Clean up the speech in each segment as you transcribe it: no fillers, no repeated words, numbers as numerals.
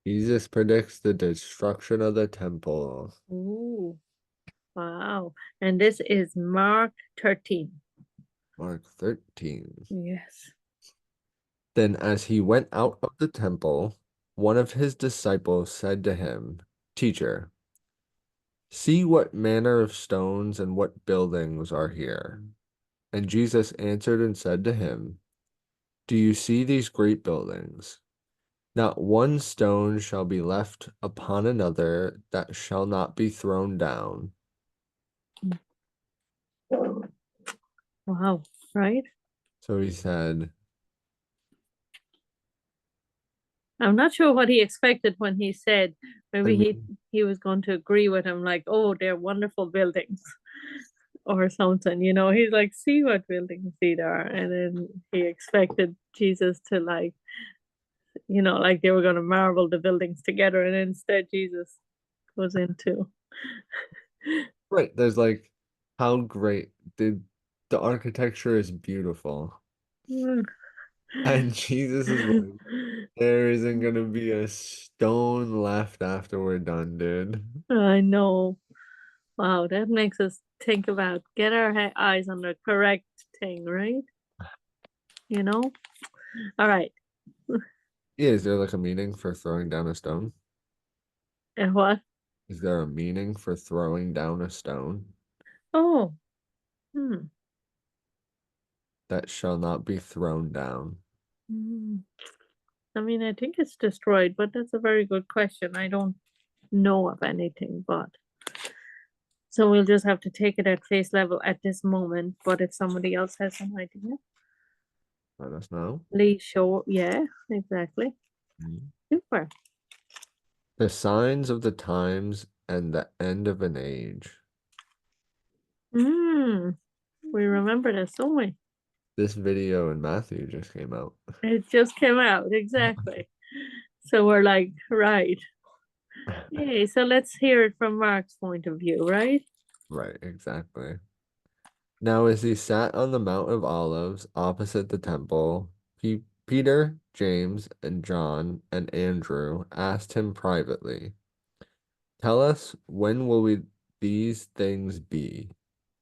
Jesus predicts the destruction of the temple. Ooh, wow. And this is Mark 13. Mark 13. Yes. Then as he went out of the temple, one of his disciples said to him, Teacher, see what manner of stones and what buildings are here. And Jesus answered and said to him, Do you see these great buildings? Not one stone shall be left upon another that shall not be thrown down. Wow. Right? So he said, I'm not sure what he expected when he said I maybe he mean, he was going to agree with him, like, oh, they're wonderful buildings or something. He's like, see what buildings these are. And then he expected Jesus to like they were going to marvel the buildings together. And instead, Jesus goes into, right, there's like how great the architecture is beautiful. And Jesus is like, there isn't gonna be a stone left after we're done, dude. I know. Wow, that makes us think about get our eyes on the correct thing, right? You know? All right. Yeah, is there like a meaning for throwing down a stone? And what? Is there a meaning for throwing down a stone Oh, hmm. that shall not be thrown down? Hmm. I mean, I think it's destroyed, but that's a very good question. I don't know of anything, but so we'll just have to take it at face level at this moment. But if somebody else has some idea, Let us know. please show. Yeah, exactly. Mhm. Super. The signs of the times and the end of an age. Hmm. We remember this, don't we? This video in Matthew just came out. It just came out, exactly. So we're like, right. Yay. So let's hear it from Mark's point of view, right? Right, exactly. Now, as he sat on the Mount of Olives opposite the temple, Peter, James, and John and Andrew asked him privately, Tell us, when will these things be?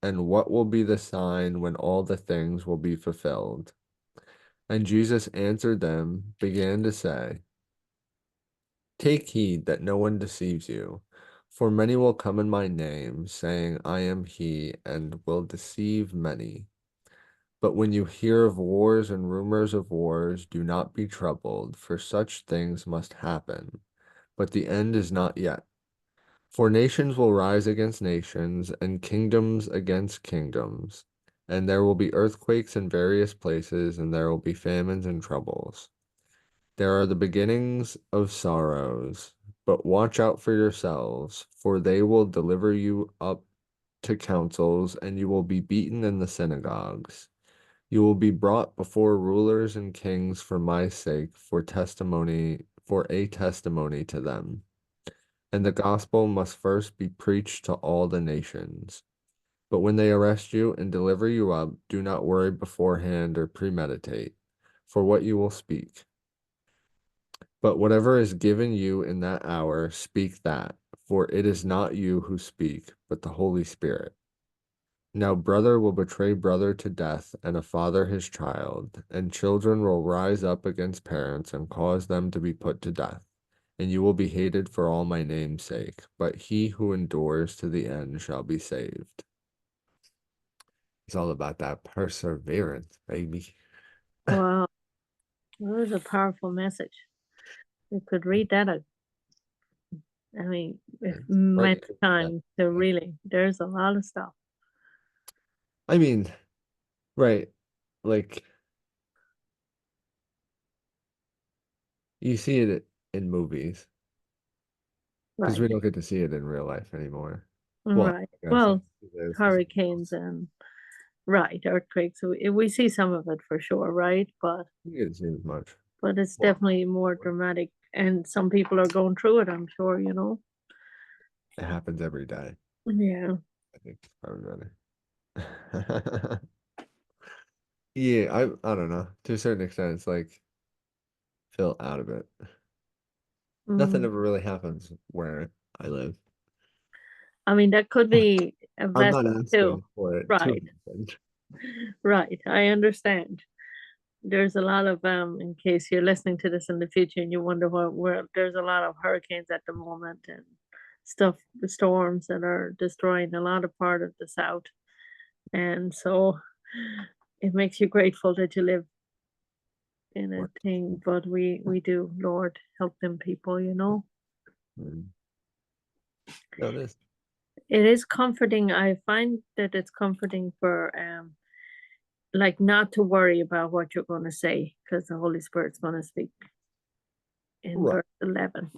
And what will be the sign when all the things will be fulfilled? And Jesus answered them, began to say, Take heed that no one deceives you, for many will come in my name, saying, I am he, and will deceive many. But when you hear of wars and rumors of wars, do not be troubled, for such things must happen. But the end is not yet. For nations will rise against nations, and kingdoms against kingdoms. And there will be earthquakes in various places, and there will be famines and troubles. There are the beginnings of sorrows. But watch out for yourselves, for they will deliver you up to councils, and you will be beaten in the synagogues. You will be brought before rulers and kings for my sake, for a testimony to them. And the gospel must first be preached to all the nations. But when they arrest you and deliver you up, do not worry beforehand or premeditate for what you will speak. But whatever is given you in that hour, speak that, for it is not you who speak, but the Holy Spirit. Now brother will betray brother to death, and a father his child, and children will rise up against parents and cause them to be put to death. And you will be hated for all my name's sake, but he who endures to the end shall be saved. It's all about that perseverance, baby. Wow. That was a powerful message. You could read that. I mean, if It's right. much time to really, there's a lot of stuff. I mean, right. Like you see it in movies because Right. we don't get to see it in real life anymore. Well, Right. I guess Well, there's something hurricanes else. and right, earthquakes. We see some of it for sure, right? But You get to see as much. but it's Well, definitely more dramatic and some people are going through it, I'm sure. it happens every day. Yeah. I think for everybody. Yeah, I don't know. To a certain extent, it's like feel out of it. Nothing Mm. ever really happens where I live. I mean, that could be a I'm vessel not too. asking for it to Right, happen. right. I understand. There's a lot of in case you're listening to this in the future and you wonder what where there's a lot of hurricanes at the moment and stuff, the storms that are destroying a lot of part of the south. And so it makes you grateful that you live in a Right. thing, but we do, Lord, help them people, you know. Mm. No, this. It is comforting. I find that it's comforting for like not to worry about what you're going to say because the Holy Spirit's going to speak in Right. verse 11.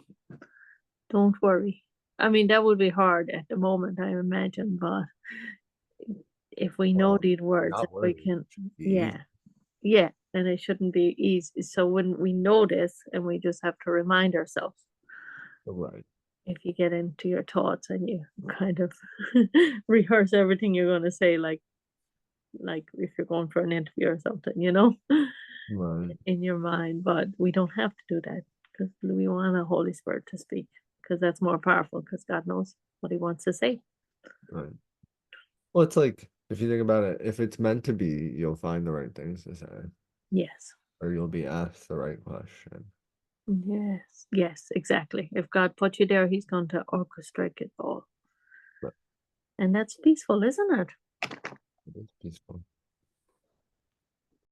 Don't worry. I mean, that would be hard at the moment, I imagine, but if we know Well, these words, if not we worrying can, should be easy. yeah, yeah, then it shouldn't be easy. So when we know this and we just have to remind ourselves, Right. if you get into your thoughts and you kind of rehearse everything you're going to say, like if you're going for an interview or something, you know, Right. in your mind. But we don't have to do that because we want the Holy Spirit to speak because that's more powerful because God knows what He wants to say. Right. Well, it's like if you think about it, if it's meant to be, you'll find the right things to say, Yes. or you'll be asked the right question. Yes. Yes, exactly. If God put you there, He's going to orchestrate it all. But And that's peaceful, isn't it? it is peaceful.